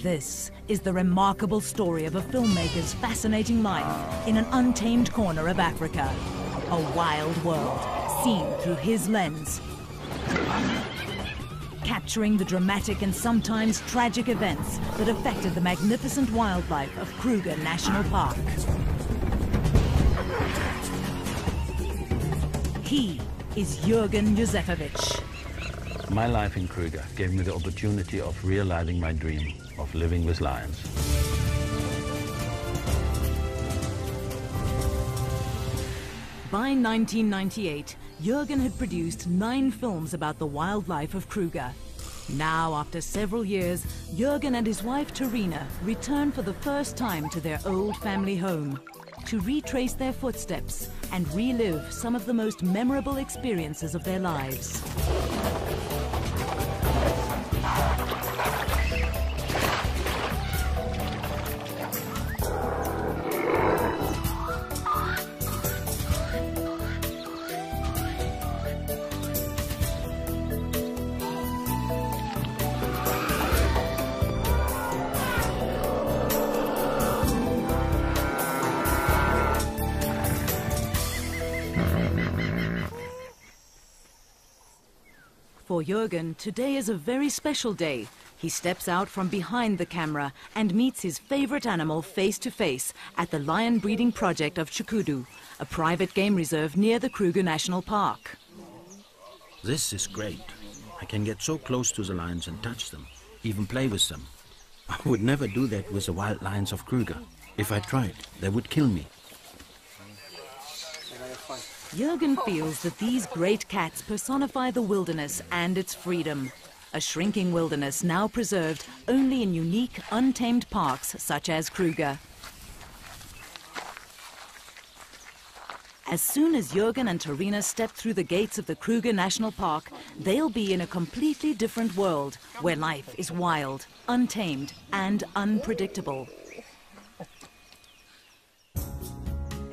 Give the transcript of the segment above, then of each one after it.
This is the remarkable story of a filmmaker's fascinating life in an untamed corner of Africa. A wild world, seen through his lens. Capturing the dramatic and sometimes tragic events that affected the magnificent wildlife of Kruger National Park. He is Jürgen Józefowicz. My life in Kruger gave me the opportunity of realizing my dream of living with lions. By 1998, Jürgen had produced 9 films about the wildlife of Kruger. Now, after several years, Jürgen and his wife Terina return for the first time to their old family home to retrace their footsteps and relive some of the most memorable experiences of their lives. For Jürgen, today is a very special day. He steps out from behind the camera and meets his favorite animal face to face at the lion breeding project of Chikudu, a private game reserve near the Kruger National Park. This is great. I can get so close to the lions and touch them, even play with them. I would never do that with the wild lions of Kruger. If I tried, they would kill me. Jürgen feels that these great cats personify the wilderness and its freedom. A shrinking wilderness now preserved only in unique, untamed parks such as Kruger. As soon as Jürgen and Terina step through the gates of the Kruger National Park, they'll be in a completely different world where life is wild, untamed, and unpredictable.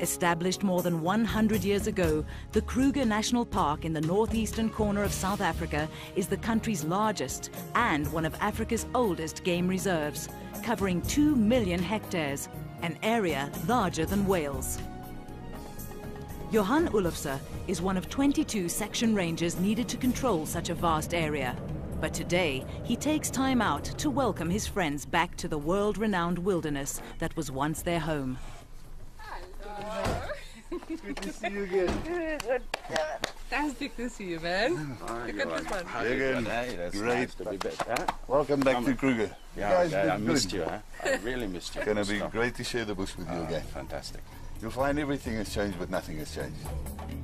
Established more than 100 years ago, the Kruger National Park in the northeastern corner of South Africa is the country's largest and one of Africa's oldest game reserves, covering 2 million hectares, an area larger than Wales. Johan Olofse is one of 22 section rangers needed to control such a vast area. But today, he takes time out to welcome his friends back to the world-renowned wilderness that was once their home. Good to see you again. Fantastic to see you, man. Look at this one. Again. Hey, that's Great. nice to be back. Huh? Welcome back to Kruger. Yeah, You guys I did missed good. you. Huh? I really missed you. It's going to be great to share the bush with you again. Fantastic. You'll find everything has changed, but nothing has changed.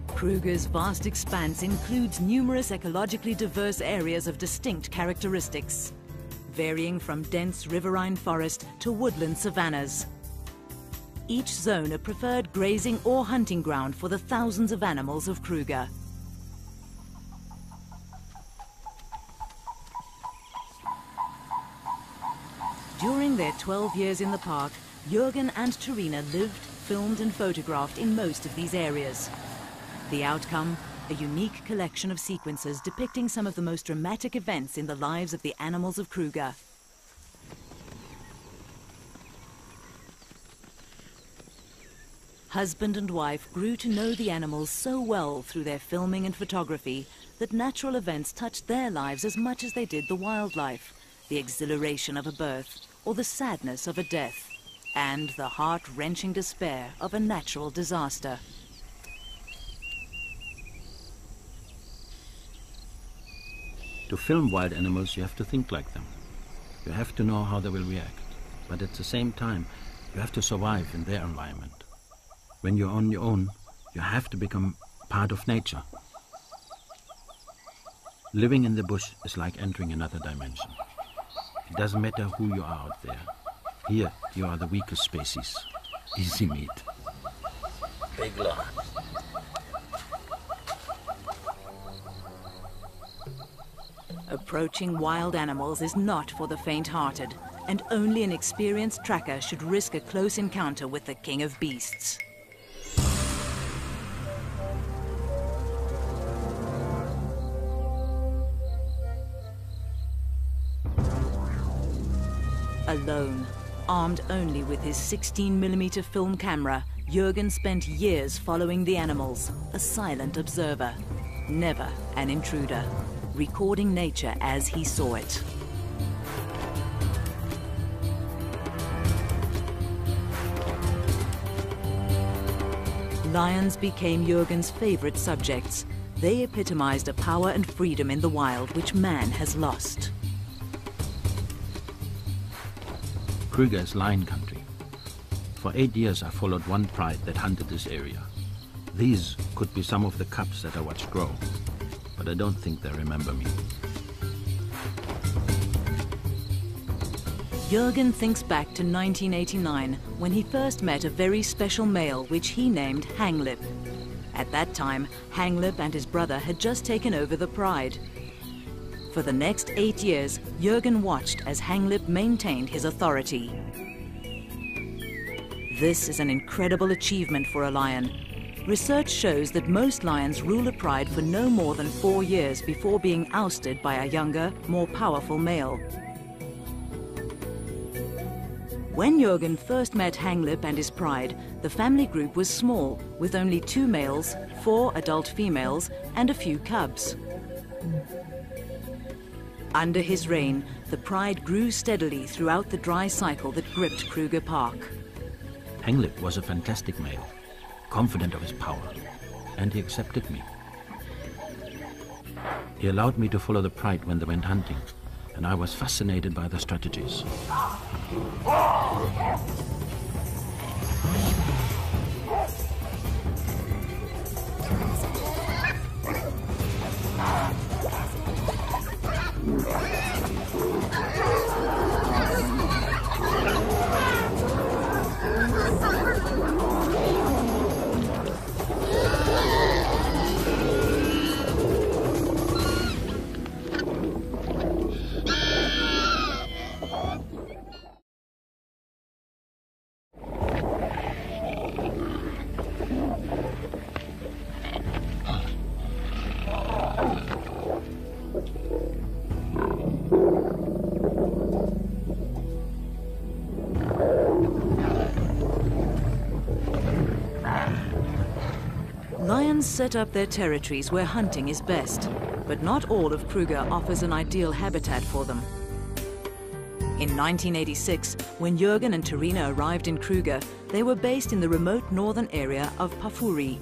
Kruger's vast expanse includes numerous ecologically diverse areas of distinct characteristics, varying from dense riverine forest to woodland savannas. Each zone a preferred grazing or hunting ground for the thousands of animals of Kruger. During their 12 years in the park, Jürgen and Terina lived, filmed and photographed in most of these areas. The outcome, a unique collection of sequences depicting some of the most dramatic events in the lives of the animals of Kruger. Husband and wife grew to know the animals so well through their filming and photography that natural events touched their lives as much as they did the wildlife, the exhilaration of a birth or the sadness of a death, and the heart-wrenching despair of a natural disaster. To film wild animals, you have to think like them. You have to know how they will react. But at the same time, you have to survive in their environment. When you're on your own, you have to become part of nature. Living in the bush is like entering another dimension. It doesn't matter who you are out there. Here, you are the weakest species. Easy meat. Big lion. Approaching wild animals is not for the faint-hearted, and only an experienced tracker should risk a close encounter with the king of beasts. Alone, armed only with his 16mm film camera, Jürgen spent years following the animals, a silent observer, never an intruder, recording nature as he saw it. Lions became Jürgen's favorite subjects. They epitomized a power and freedom in the wild which man has lost. Kruger is lion country. For 8 years I followed one pride that hunted this area. These could be some of the cubs that I watched grow, but I don't think they remember me. Jürgen thinks back to 1989, when he first met a very special male which he named Hanglip. At that time, Hanglip and his brother had just taken over the pride. For the next 8 years, Jürgen watched as Hanglip maintained his authority. This is an incredible achievement for a lion. Research shows that most lions rule a pride for no more than 4 years before being ousted by a younger, more powerful male. When Jürgen first met Hanglip and his pride, the family group was small, with only 2 males, 4 adult females, and a few cubs. Under his reign, the pride grew steadily throughout the dry cycle that gripped Kruger Park. Hanglip was a fantastic male, confident of his power, and he accepted me. He allowed me to follow the pride when they went hunting, and I was fascinated by their strategies. Lions set up their territories where hunting is best, but not all of Kruger offers an ideal habitat for them. In 1986, when Jürgen and Terina arrived in Kruger, they were based in the remote northern area of Pafuri.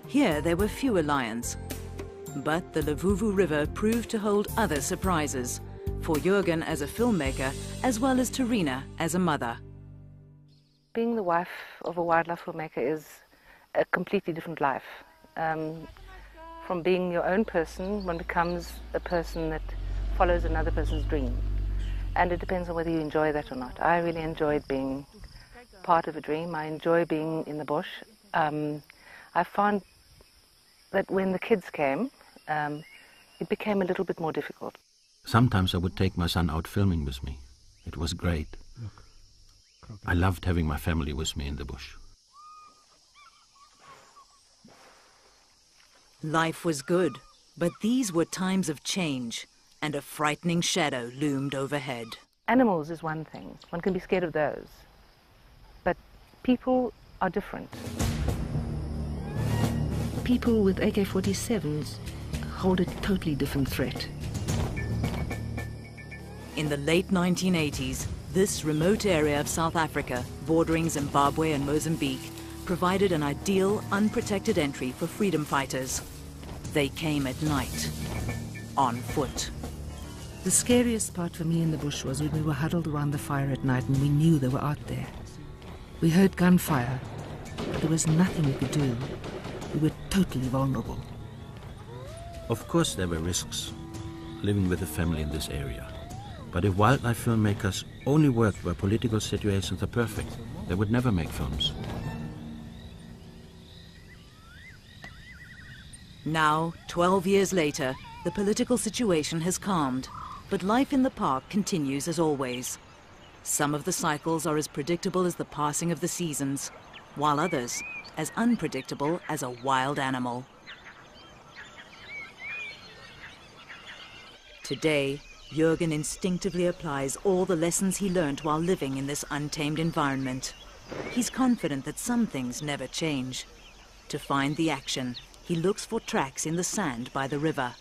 Here there were fewer lions, but the Levuvu River proved to hold other surprises, for Jürgen as a filmmaker, as well as Terina as a mother. Being the wife of a wildlife filmmaker is a completely different life. From being your own person, one becomes a person that follows another person's dream. And it depends on whether you enjoy that or not. I really enjoyed being part of a dream. I enjoy being in the bush. I found that when the kids came, it became a little bit more difficult. Sometimes I would take my son out filming with me. It was great. I loved having my family with me in the bush. Life was good, but these were times of change, and a frightening shadow loomed overhead. Animals is one thing. One can be scared of those. But people are different. People with AK-47s hold a totally different threat. In the late 1980s, this remote area of South Africa, bordering Zimbabwe and Mozambique, provided an ideal, unprotected entry for freedom fighters. They came at night, on foot. The scariest part for me in the bush was when we were huddled around the fire at night and we knew they were out there. We heard gunfire, but there was nothing we could do. We were totally vulnerable. Of course there were risks living with a family in this area. But if wildlife filmmakers only worked where political situations are perfect, they would never make films. Now, 12 years later, the political situation has calmed, but life in the park continues as always. Some of the cycles are as predictable as the passing of the seasons, while others as unpredictable as a wild animal. Today, Jürgen instinctively applies all the lessons he learned while living in this untamed environment. He's confident that some things never change. To find the action, he looks for tracks in the sand by the river.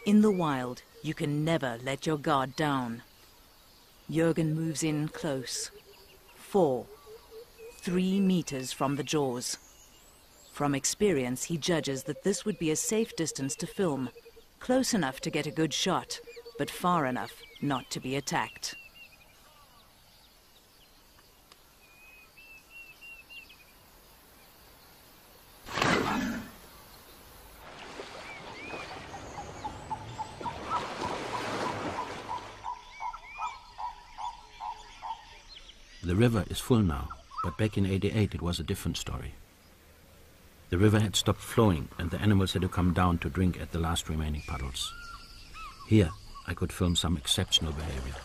In the wild, you can never let your guard down. Jürgen moves in close. 3 meters from the jaws. From experience, he judges that this would be a safe distance to film, close enough to get a good shot, but far enough not to be attacked. The river is full now, but back in '88 it was a different story. The river had stopped flowing and the animals had to come down to drink at the last remaining puddles. Here I could film some exceptional behavior.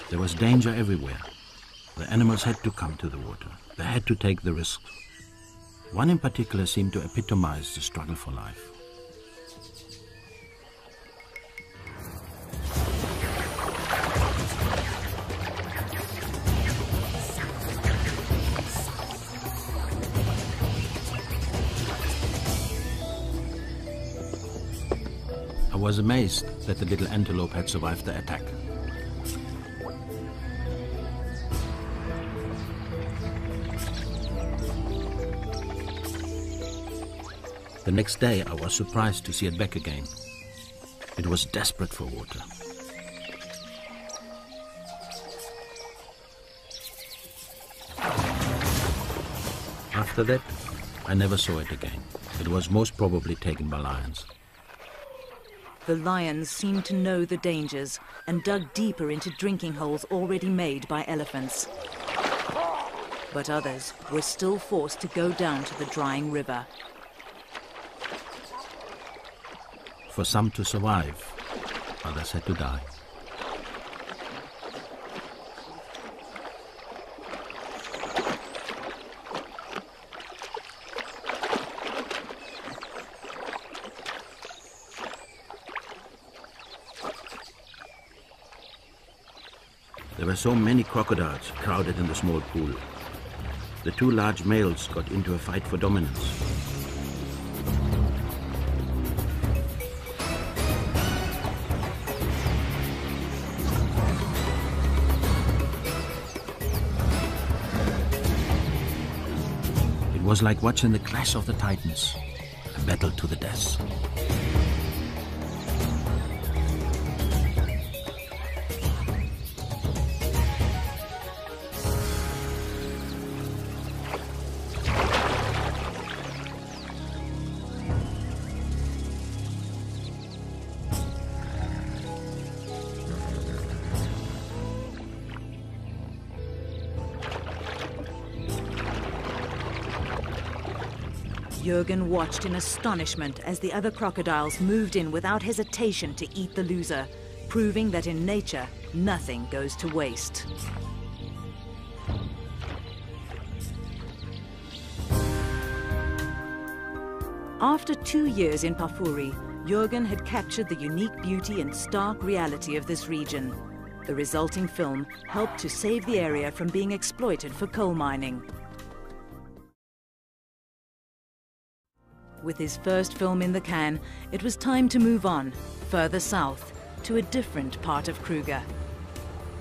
There was danger everywhere. The animals had to come to the water. They had to take the risk. One in particular seemed to epitomize the struggle for life. I was amazed that the little antelope had survived the attack. The next day I was surprised to see it back again. It was desperate for water. After that, I never saw it again. It was most probably taken by lions. The lions seemed to know the dangers and dug deeper into drinking holes already made by elephants. But others were still forced to go down to the drying river. For some to survive, others had to die. There were so many crocodiles crowded in the small pool. The 2 large males got into a fight for dominance. It was like watching the clash of the titans, a battle to the death. Jürgen watched in astonishment as the other crocodiles moved in without hesitation to eat the loser, proving that in nature, nothing goes to waste. After 2 years in Pafuri, Jürgen had captured the unique beauty and stark reality of this region. The resulting film helped to save the area from being exploited for coal mining. With his first film in the can, it was time to move on, further south, to a different part of Kruger.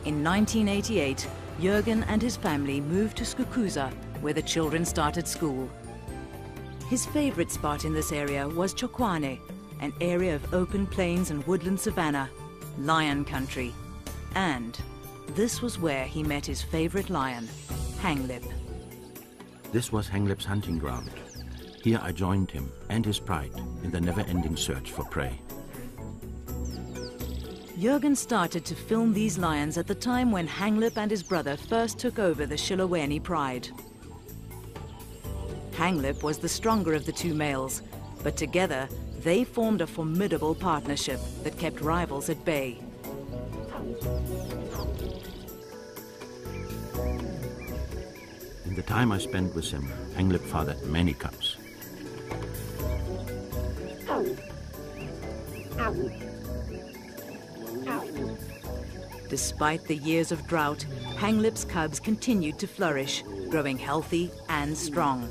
In 1988, Jürgen and his family moved to Skukuza, where the children started school. His favorite spot in this area was Chokwane, an area of open plains and woodland savanna, lion country. And this was where he met his favorite lion, Hanglip. This was Hanglip's hunting ground. Here I joined him and his pride in the never-ending search for prey. Jürgen started to film these lions at the time when Hanglip and his brother first took over the Chiloweni pride. Hanglip was the stronger of the two males, but together they formed a formidable partnership that kept rivals at bay. In the time I spent with him, Hanglip fathered many cubs. Despite the years of drought, Hanglip's cubs continued to flourish, growing healthy and strong.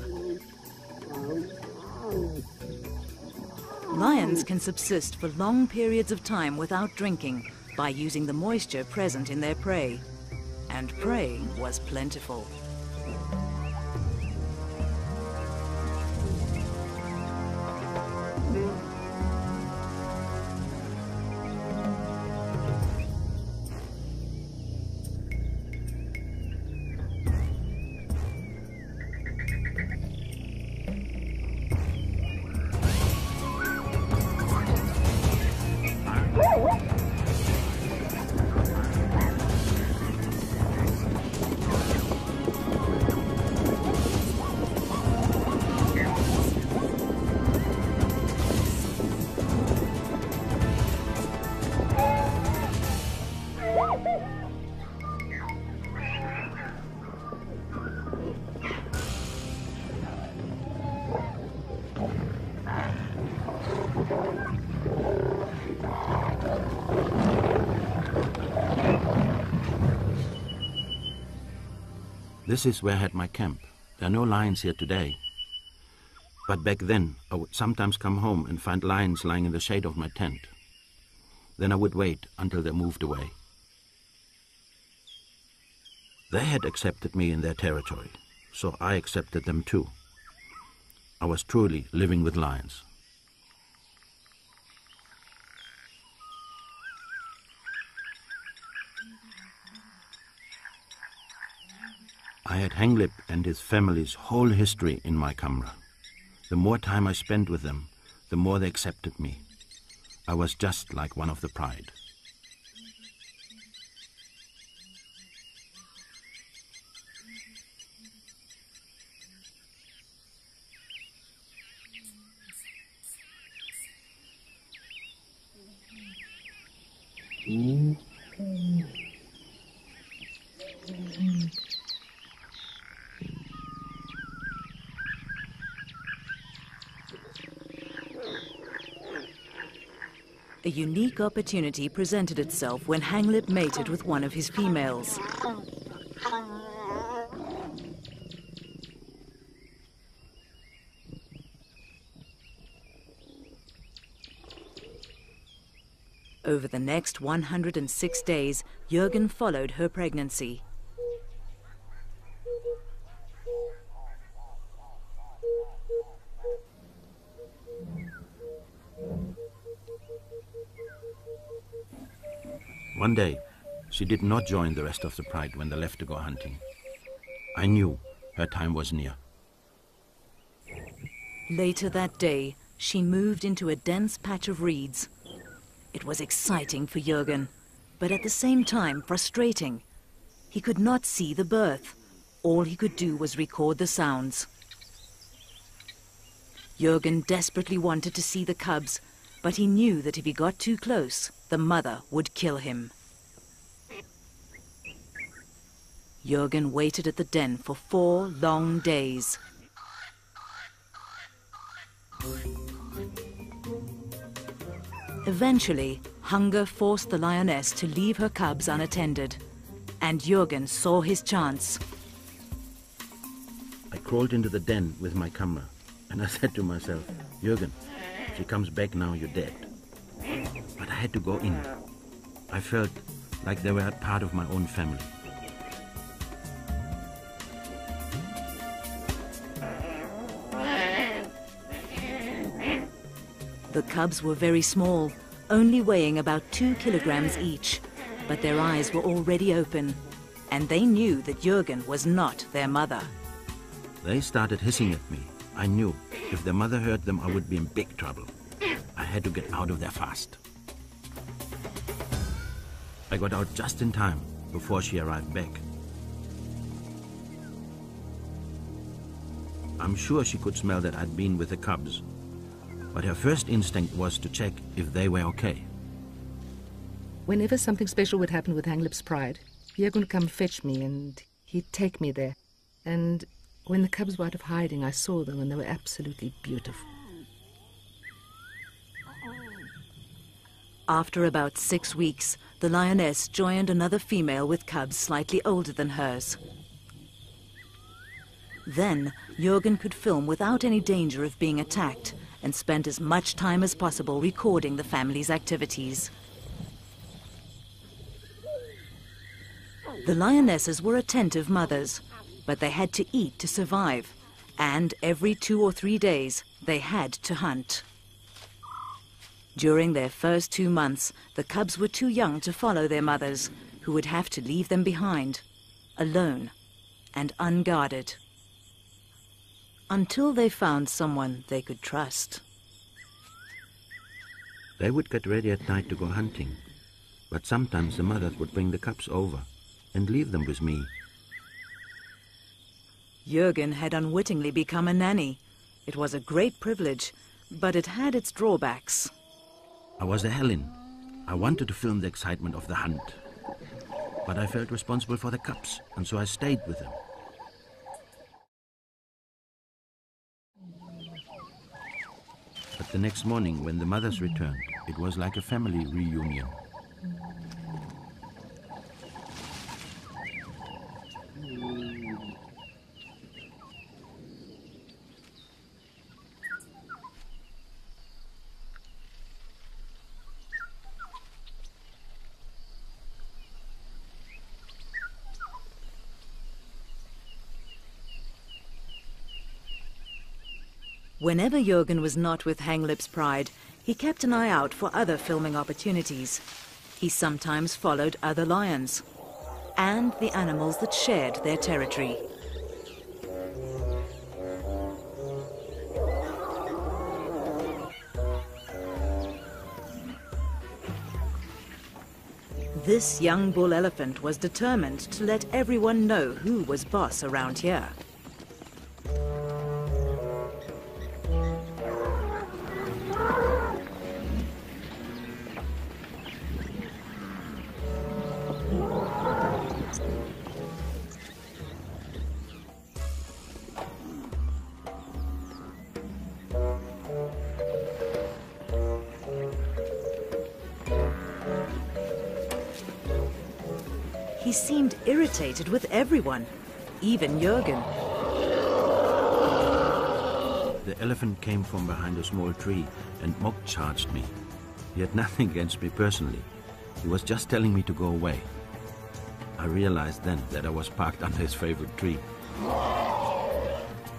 Lions can subsist for long periods of time without drinking by using the moisture present in their prey. And prey was plentiful. This is where I had my camp. There are no lions here today. But back then, I would sometimes come home and find lions lying in the shade of my tent. Then I would wait until they moved away. They had accepted me in their territory, so I accepted them too. I was truly living with lions. I had Hanglip and his family's whole history in my camera. The more time I spent with them, the more they accepted me. I was just like one of the pride. A unique opportunity presented itself when Hanglip mated with one of his females. Over the next 106 days, Jürgen followed her pregnancy. One day, she did not join the rest of the pride when they left to go hunting. I knew her time was near. Later that day, she moved into a dense patch of reeds. It was exciting for Jürgen, but at the same time frustrating. He could not see the birth. All he could do was record the sounds. Jürgen desperately wanted to see the cubs, but he knew that if he got too close, the mother would kill him. Jürgen waited at the den for 4 long days. Eventually, hunger forced the lioness to leave her cubs unattended, and Jürgen saw his chance. I crawled into the den with my camera, and I said to myself, Jürgen, if she comes back now, you're dead. But I had to go in. I felt like they were a part of my own family. The cubs were very small, only weighing about 2 kilograms each, but their eyes were already open, and they knew that Jürgen was not their mother. They started hissing at me. I knew If the mother heard them, I would be in big trouble. I had to get out of there fast. I got out just in time before she arrived back. I'm sure she could smell that I'd been with the cubs, but her first instinct was to check if they were okay. Whenever something special would happen with Hanglip's pride, Jürgen would come fetch me and he'd take me there. And when the cubs were out of hiding, I saw them and they were absolutely beautiful. After about 6 weeks, the lioness joined another female with cubs slightly older than hers. Then, Jürgen could film without any danger of being attacked and spent as much time as possible recording the family's activities. The lionesses were attentive mothers, but they had to eat to survive, and every 2 or 3 days they had to hunt. During their first 2 months, the cubs were too young to follow their mothers, who would have to leave them behind, alone and unguarded, until they found someone they could trust. They would get ready at night to go hunting, but sometimes the mothers would bring the cubs over and leave them with me. Jürgen had unwittingly become a nanny. It was a great privilege, but it had its drawbacks. I was a Helen. I wanted to film the excitement of the hunt, but I felt responsible for the cubs, and so I stayed with them. But the next morning, when the mothers returned, it was like a family reunion. Whenever Jürgen was not with Hanglip's pride, he kept an eye out for other filming opportunities. He sometimes followed other lions and the animals that shared their territory. This young bull elephant was determined to let everyone know who was boss around here. He seemed irritated with everyone, even Jürgen. The elephant came from behind a small tree and mock charged me. He had nothing against me personally. He was just telling me to go away. I realized then that I was parked under his favorite tree.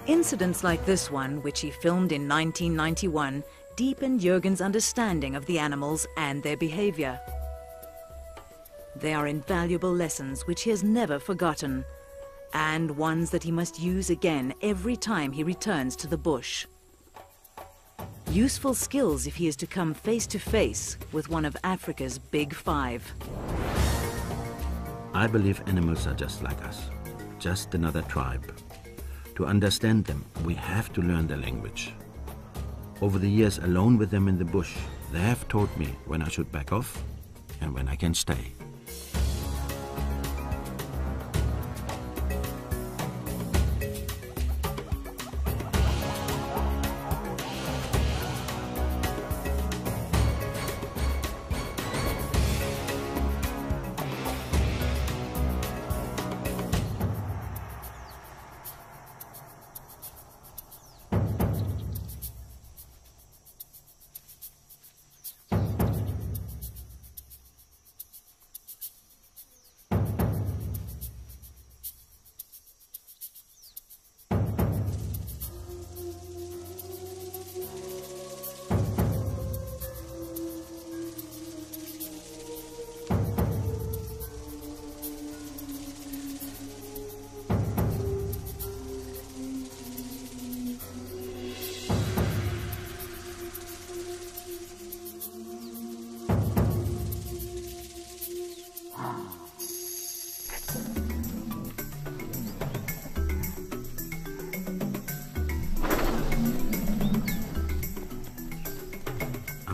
Incidents like this one, which he filmed in 1991, deepened Jürgen's understanding of the animals and their behavior. They are invaluable lessons which he has never forgotten, and ones that he must use again every time he returns to the bush. Useful skills if he is to come face to face with one of Africa's big five. I believe animals are just like us, just another tribe. To understand them, we have to learn their language. Over the years alone with them in the bush, they have taught me when I should back off and when I can stay.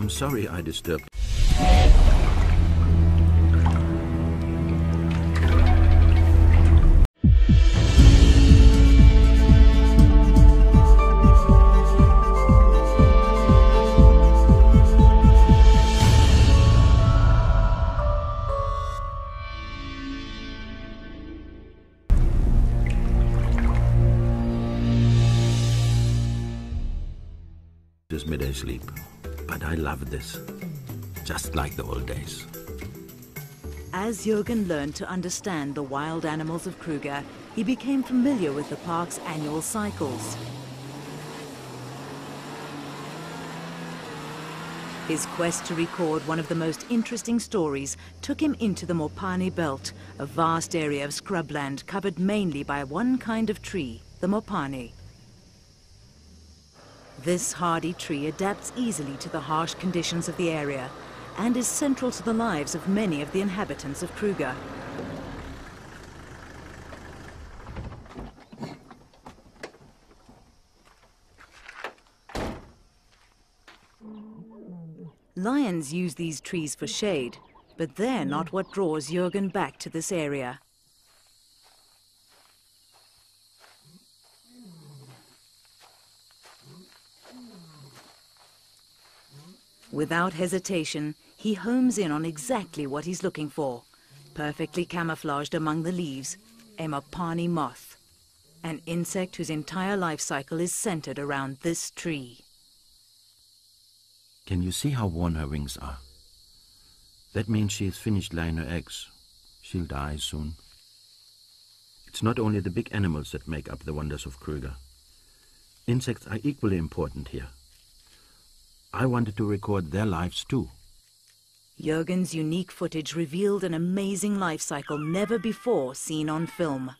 I'm sorry I disturbed. This midday sleep, but I love this, just like the old days. As Jürgen learned to understand the wild animals of Kruger, he became familiar with the park's annual cycles. His quest to record one of the most interesting stories took him into the Mopani Belt, a vast area of scrubland covered mainly by one kind of tree, the Mopani. This hardy tree adapts easily to the harsh conditions of the area and is central to the lives of many of the inhabitants of Kruger. Lions use these trees for shade, but they're not what draws Jürgen back to this area. Without hesitation, he homes in on exactly what he's looking for. Perfectly camouflaged among the leaves, a Mopani moth, an insect whose entire life cycle is centered around this tree. Can you see how worn her wings are? That means she has finished laying her eggs. She'll die soon. It's not only the big animals that make up the wonders of Kruger. Insects are equally important here. I wanted to record their lives too. Jürgen's unique footage revealed an amazing life cycle never before seen on film.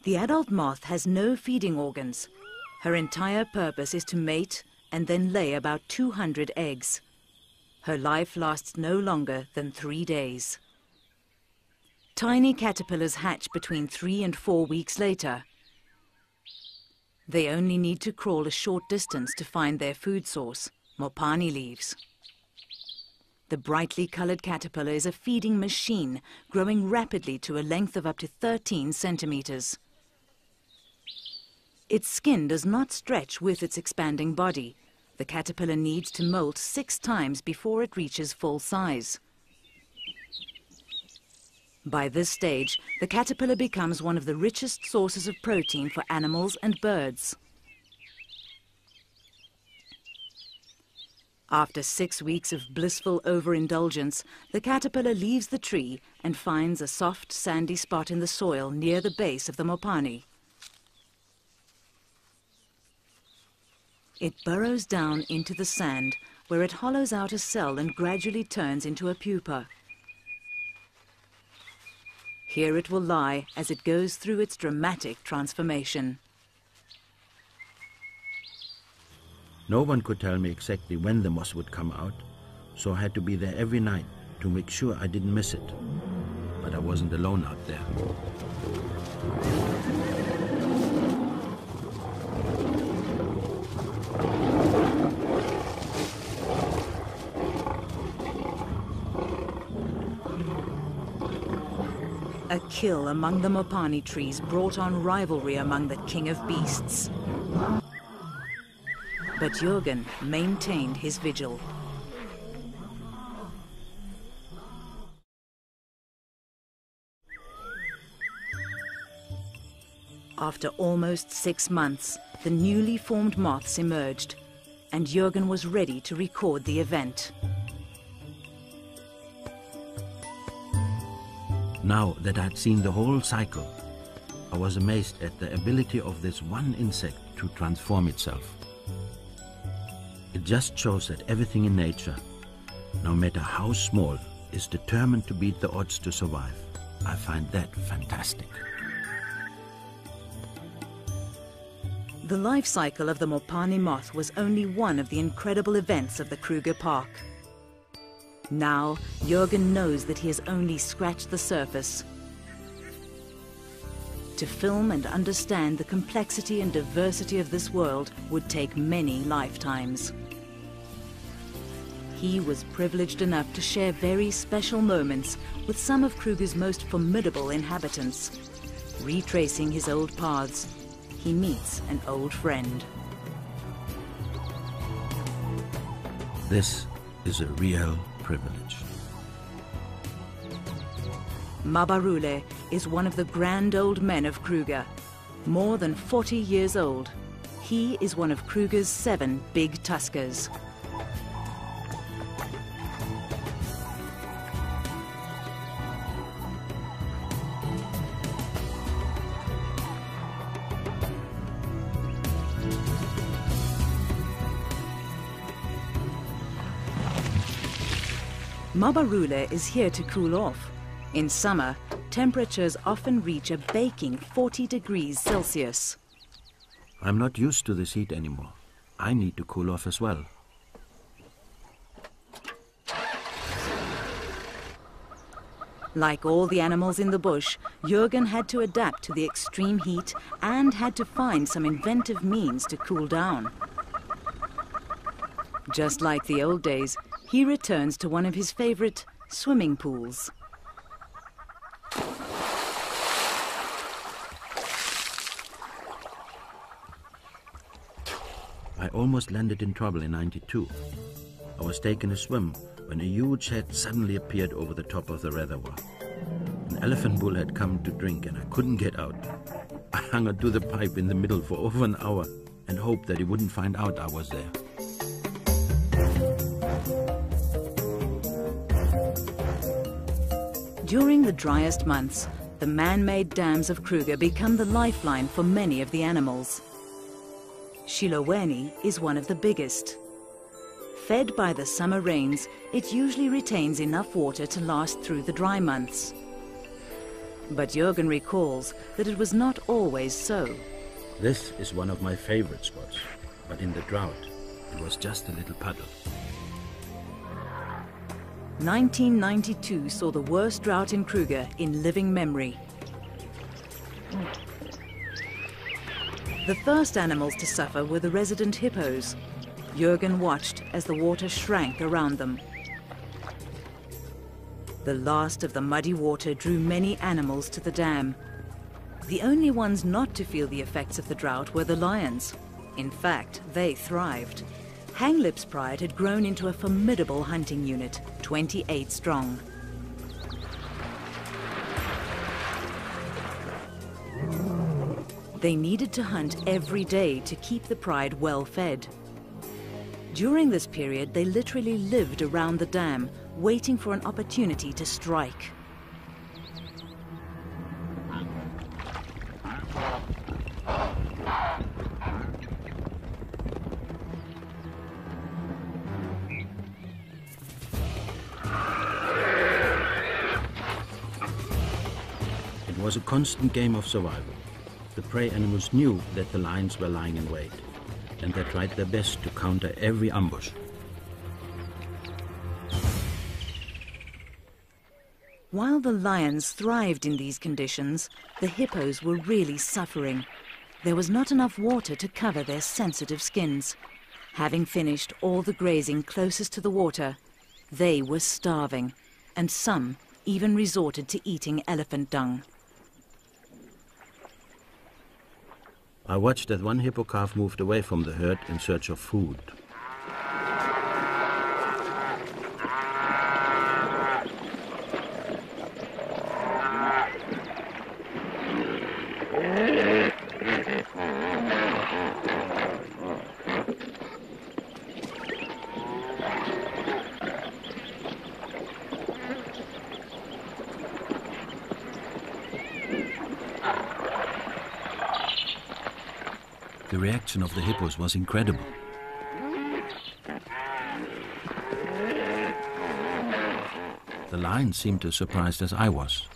The adult moth has no feeding organs. Her entire purpose is to mate and then lay about 200 eggs. Her life lasts no longer than 3 days. Tiny caterpillars hatch between 3 and 4 weeks later. They only need to crawl a short distance to find their food source, Mopani leaves. The brightly colored caterpillar is a feeding machine, growing rapidly to a length of up to 13 centimeters. Its skin does not stretch with its expanding body. The caterpillar needs to molt 6 times before it reaches full size. By this stage, the caterpillar becomes one of the richest sources of protein for animals and birds. After 6 weeks of blissful overindulgence, the caterpillar leaves the tree and finds a soft, sandy spot in the soil near the base of the Mopani. It burrows down into the sand, where it hollows out a cell and gradually turns into a pupa. Here it will lie as it goes through its dramatic transformation. No one could tell me exactly when the moth would come out, so I had to be there every night to make sure I didn't miss it. But I wasn't alone out there. A kill among the Mopani trees brought on rivalry among the king of beasts. But Jürgen maintained his vigil. After almost 6 months, the newly formed moths emerged, and Jürgen was ready to record the event. Now that I'd seen the whole cycle, I was amazed at the ability of this one insect to transform itself. It just shows that everything in nature, no matter how small, is determined to beat the odds to survive. I find that fantastic. The life cycle of the Mopani moth was only one of the incredible events of the Kruger Park. Now, Jürgen knows that he has only scratched the surface. To film and understand the complexity and diversity of this world would take many lifetimes. He was privileged enough to share very special moments with some of Kruger's most formidable inhabitants. Retracing his old paths, he meets an old friend. This is a real privilege. Mabarule is one of the grand old men of Kruger. More than 40 years old, he is one of Kruger's 7 big tuskers. Mabarule is here to cool off. In summer, temperatures often reach a baking 40 degrees Celsius. I'm not used to this heat anymore. I need to cool off as well. Like all the animals in the bush, Jürgen had to adapt to the extreme heat and had to find some inventive means to cool down. Just like the old days, he returns to one of his favorite swimming pools. I almost landed in trouble in '92. I was taking a swim when a huge head suddenly appeared over the top of the reservoir. An elephant bull had come to drink and I couldn't get out. I hung onto the pipe in the middle for over an hour and hoped that he wouldn't find out I was there. During the driest months, the man-made dams of Kruger become the lifeline for many of the animals. Shiloweni is one of the biggest. Fed by the summer rains, it usually retains enough water to last through the dry months. But Jürgen recalls that it was not always so. This is one of my favorite spots, but in the drought, it was just a little puddle. 1992 saw the worst drought in Kruger in living memory. The first animals to suffer were the resident hippos. Jürgen watched as the water shrank around them. The last of the muddy water drew many animals to the dam. The only ones not to feel the effects of the drought were the lions. In fact, they thrived. Hanglip's pride had grown into a formidable hunting unit, 28 strong. They needed to hunt every day to keep the pride well fed. During this period, they literally lived around the dam, waiting for an opportunity to strike. It was a constant game of survival. The prey animals knew that the lions were lying in wait, and they tried their best to counter every ambush. While the lions thrived in these conditions, the hippos were really suffering. There was not enough water to cover their sensitive skins. Having finished all the grazing closest to the water, they were starving, and some even resorted to eating elephant dung. I watched as one hippo calf moved away from the herd in search of food. The reaction of the hippos was incredible. The lions seemed as surprised as I was.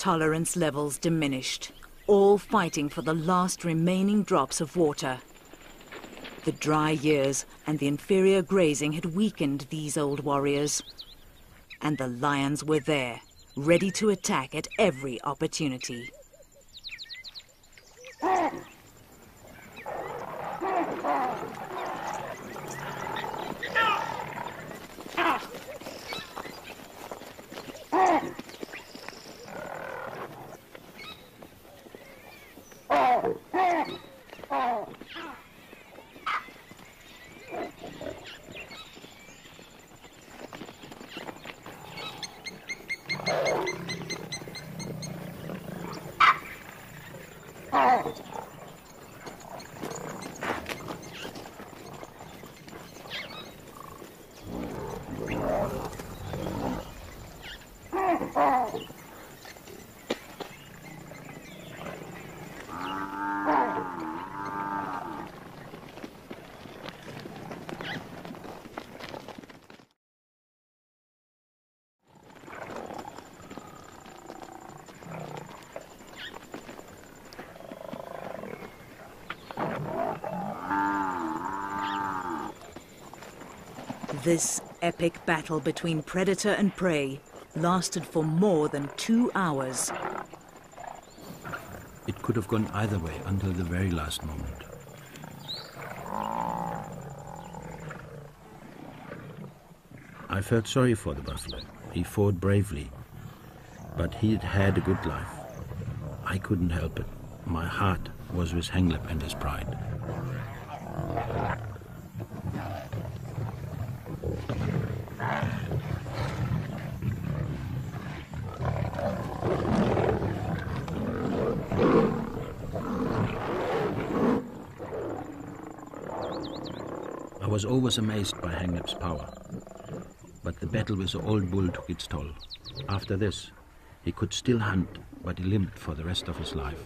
Tolerance levels diminished, all fighting for the last remaining drops of water. The dry years and the inferior grazing had weakened these old warriors. And the lions were there, ready to attack at every opportunity. This epic battle between predator and prey lasted for more than 2 hours. It could have gone either way until the very last moment. I felt sorry for the buffalo. He fought bravely, but he'd had a good life. I couldn't help it. My heart was with Hanglip and his pride. I was always amazed by Hanglip's power, but the battle with the old bull took its toll. After this, he could still hunt, but he limped for the rest of his life.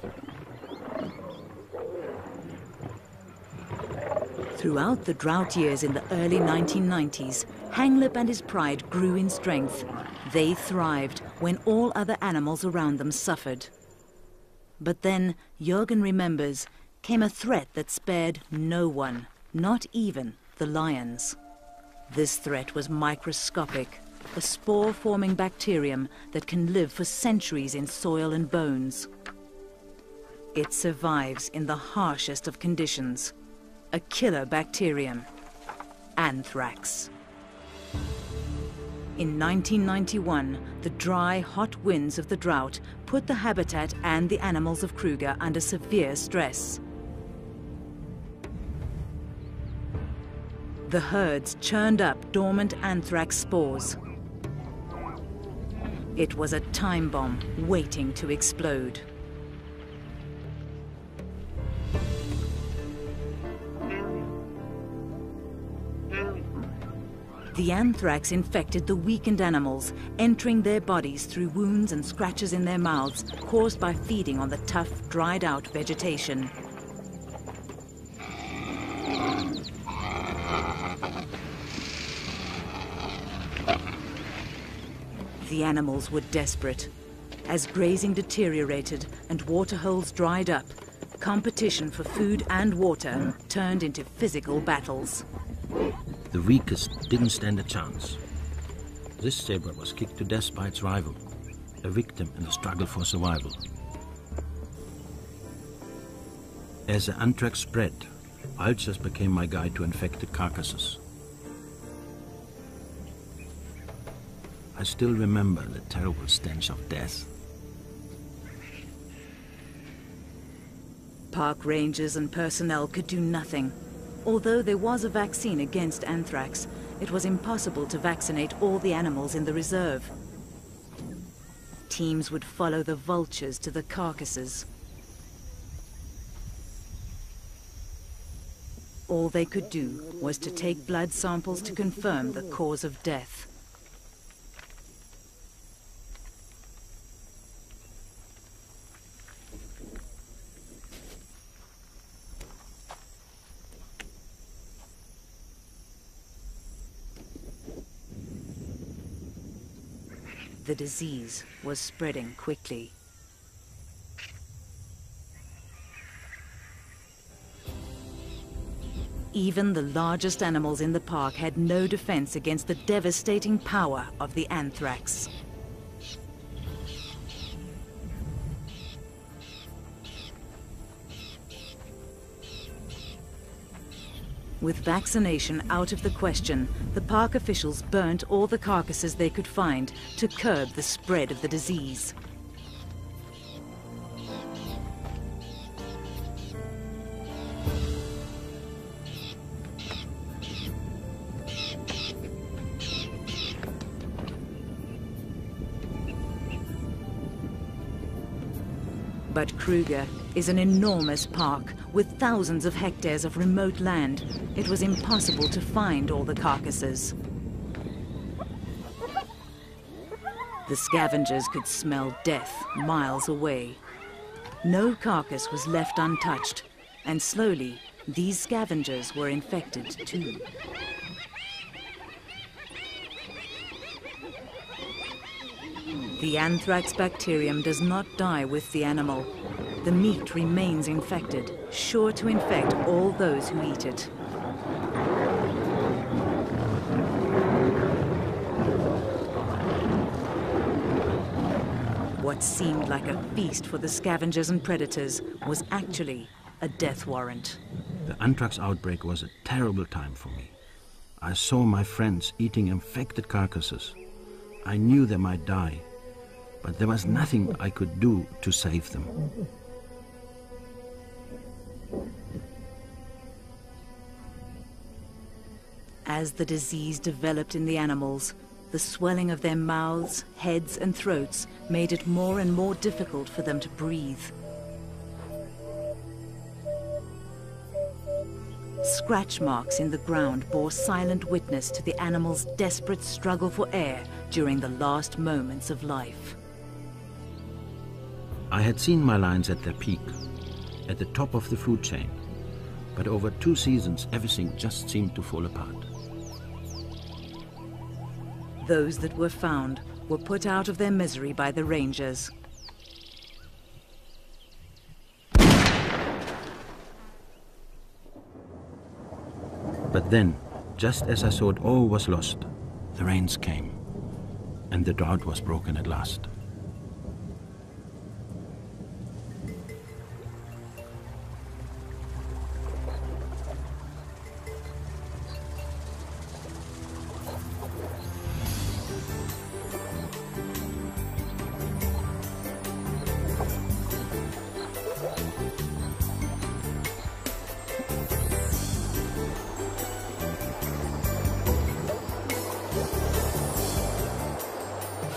Throughout the drought years in the early 1990s, Hanglip and his pride grew in strength. They thrived when all other animals around them suffered. But then, Jürgen remembers, came a threat that spared no one, not even the lions. This threat was microscopic, a spore-forming bacterium that can live for centuries in soil and bones. It survives in the harshest of conditions. A killer bacterium, anthrax. In 1991, the dry, hot winds of the drought put the habitat and the animals of Kruger under severe stress. The herds churned up dormant anthrax spores. It was a time bomb waiting to explode. The anthrax infected the weakened animals, entering their bodies through wounds and scratches in their mouths caused by feeding on the tough, dried-out vegetation. The animals were desperate. As grazing deteriorated and waterholes dried up, competition for food and water turned into physical battles. The weakest didn't stand a chance. This zebra was kicked to death by its rival, a victim in the struggle for survival. As the anthrax spread, ulcers became my guide to infected carcasses. I still remember the terrible stench of death. Park rangers and personnel could do nothing. Although there was a vaccine against anthrax, it was impossible to vaccinate all the animals in the reserve. Teams would follow the vultures to the carcasses. All they could do was to take blood samples to confirm the cause of death. The disease was spreading quickly. Even the largest animals in the park had no defense against the devastating power of the anthrax. With vaccination out of the question, the park officials burnt all the carcasses they could find to curb the spread of the disease. But Kruger is an enormous park with thousands of hectares of remote land. It was impossible to find all the carcasses. The scavengers could smell death miles away. No carcass was left untouched, and slowly these scavengers were infected too. The anthrax bacterium does not die with the animal. The meat remains infected, sure to infect all those who eat it. What seemed like a feast for the scavengers and predators was actually a death warrant. The anthrax outbreak was a terrible time for me. I saw my friends eating infected carcasses. I knew they might die, but there was nothing I could do to save them. As the disease developed in the animals, the swelling of their mouths, heads and throats made it more and more difficult for them to breathe. Scratch marks in the ground bore silent witness to the animals' desperate struggle for air during the last moments of life. I had seen my lions at their peak, at the top of the food chain, but over 2 seasons everything just seemed to fall apart. Those that were found were put out of their misery by the rangers. But then, just as I thought all was lost, the rains came, and the drought was broken at last.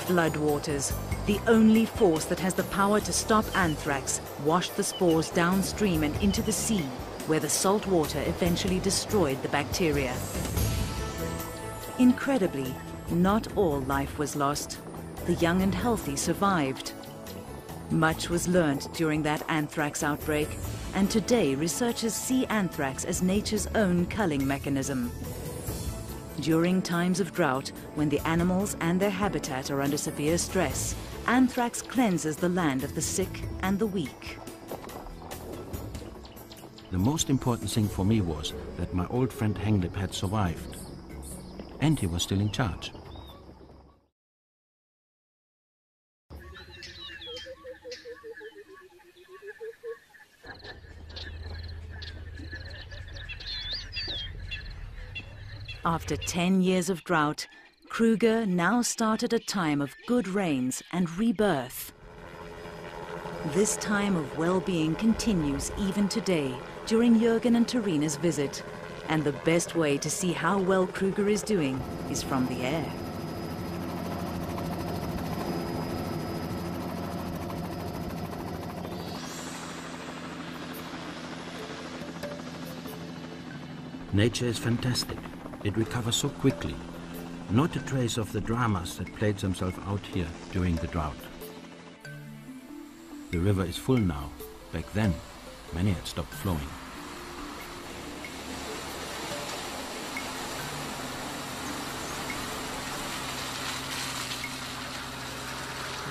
Floodwaters, the only force that has the power to stop anthrax, washed the spores downstream and into the sea, where the salt water eventually destroyed the bacteria. Incredibly, not all life was lost. The young and healthy survived. Much was learned during that anthrax outbreak, and today researchers see anthrax as nature's own culling mechanism. During times of drought, when the animals and their habitat are under severe stress, anthrax cleanses the land of the sick and the weak. The most important thing for me was that my old friend Henglip had survived, and he was still in charge. After 10 years of drought, Kruger now started a time of good rains and rebirth. This time of well-being continues even today during Jürgen and Tarina's visit, and the best way to see how well Kruger is doing is from the air. Nature is fantastic. It recovers so quickly. Not a trace of the dramas that played themselves out here during the drought. The river is full now. Back then, many had stopped flowing.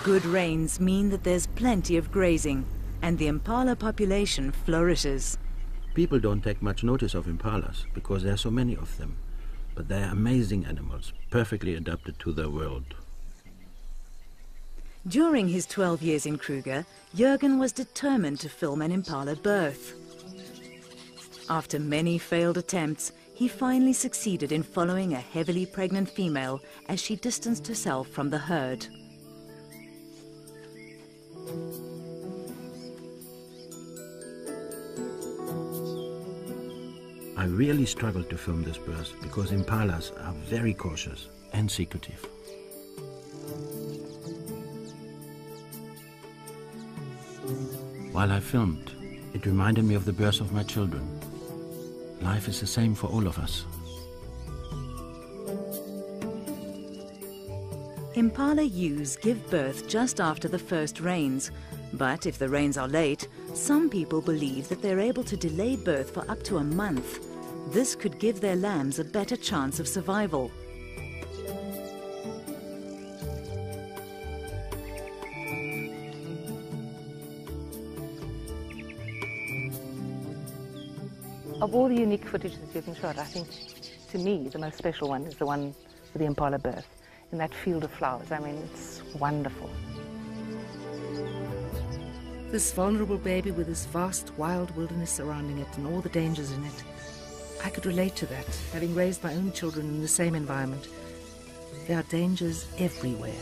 Good rains mean that there's plenty of grazing, and the impala population flourishes. People don't take much notice of impalas because there are so many of them, but they are amazing animals, perfectly adapted to their world. During his 12 years in Kruger, Jürgen was determined to film an impala birth. After many failed attempts, he finally succeeded in following a heavily pregnant female as she distanced herself from the herd. I really struggled to film this birth because impalas are very cautious and secretive. While I filmed, it reminded me of the birth of my children. Life is the same for all of us. Impala ewes give birth just after the first rains, but if the rains are late, some people believe that they're able to delay birth for up to a month. This could give their lambs a better chance of survival. Of all the unique footage that you've been shot, I think, to me, the most special one is the one with the impala birth in that field of flowers. I mean, it's wonderful. This vulnerable baby with this vast wild wilderness surrounding it and all the dangers in it. I could relate to that, having raised my own children in the same environment. There are dangers everywhere.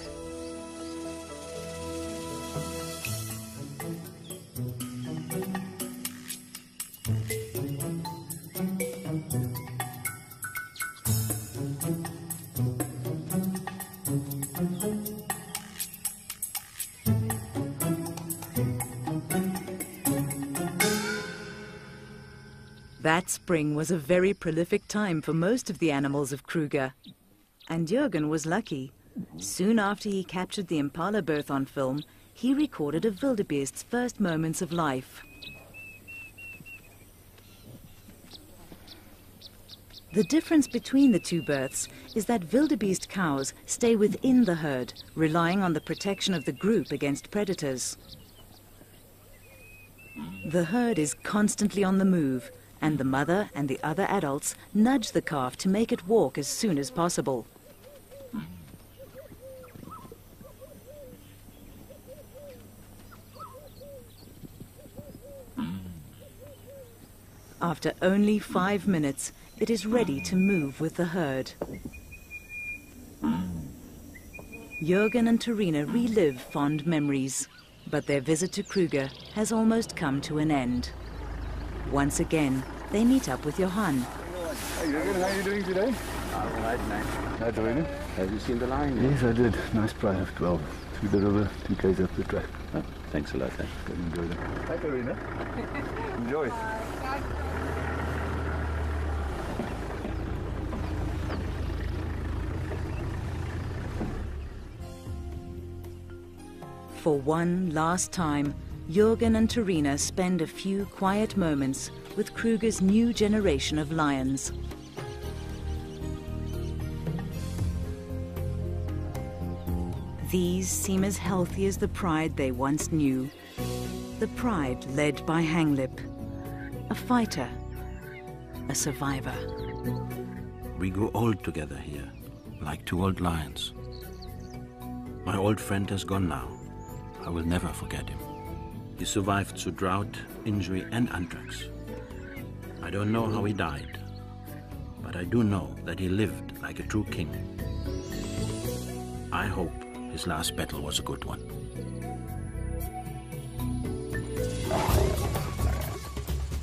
That spring was a very prolific time for most of the animals of Kruger. And Jürgen was lucky. Soon after he captured the impala birth on film, he recorded a wildebeest's first moments of life. The difference between the two births is that wildebeest cows stay within the herd, relying on the protection of the group against predators. The herd is constantly on the move, and the mother and the other adults nudge the calf to make it walk as soon as possible. After only 5 minutes, it is ready to move with the herd. Jürgen and Torina relive fond memories, but their visit to Kruger has almost come to an end. Once again, they meet up with Johan. Hi Jürgen, how are you doing today? All right, man. Hi Torina. Have you seen the lion? Yes, I did. Nice prize of 12. Through the river, 2 k's up the track. Oh, thanks a lot, eh? Go enjoy them. Hi Torina. Enjoy. For one last time, Jürgen and Torina spend a few quiet moments with Kruger's new generation of lions. These seem as healthy as the pride they once knew. The pride led by Hanglip, a fighter, a survivor. We grew old together here, like 2 old lions. My old friend has gone now. I will never forget him. He survived through drought, injury, and anthrax. I don't know how he died, but I do know that he lived like a true king. I hope his last battle was a good one.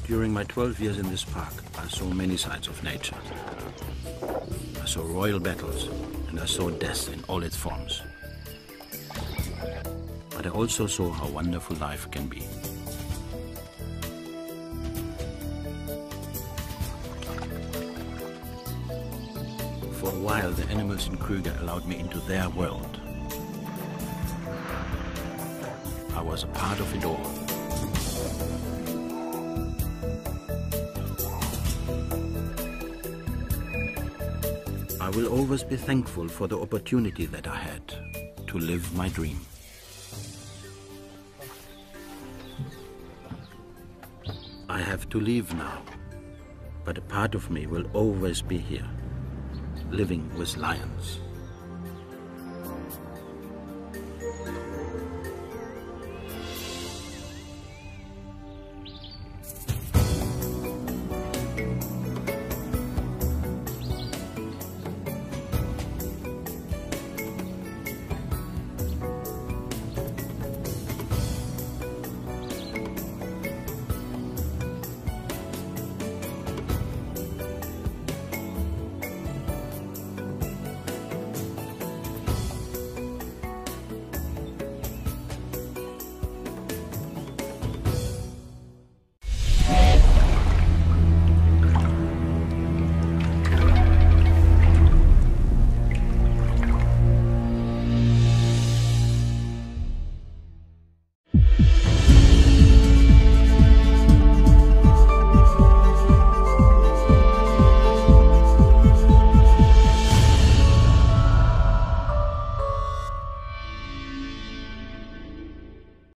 During my 12 years in this park, I saw many sides of nature. I saw royal battles, and I saw death in all its forms. But I also saw how wonderful life can be. For a while, the animals in Kruger allowed me into their world. I was a part of it all. I will always be thankful for the opportunity that I had to live my dream. I have to leave now, but a part of me will always be here, living with lions.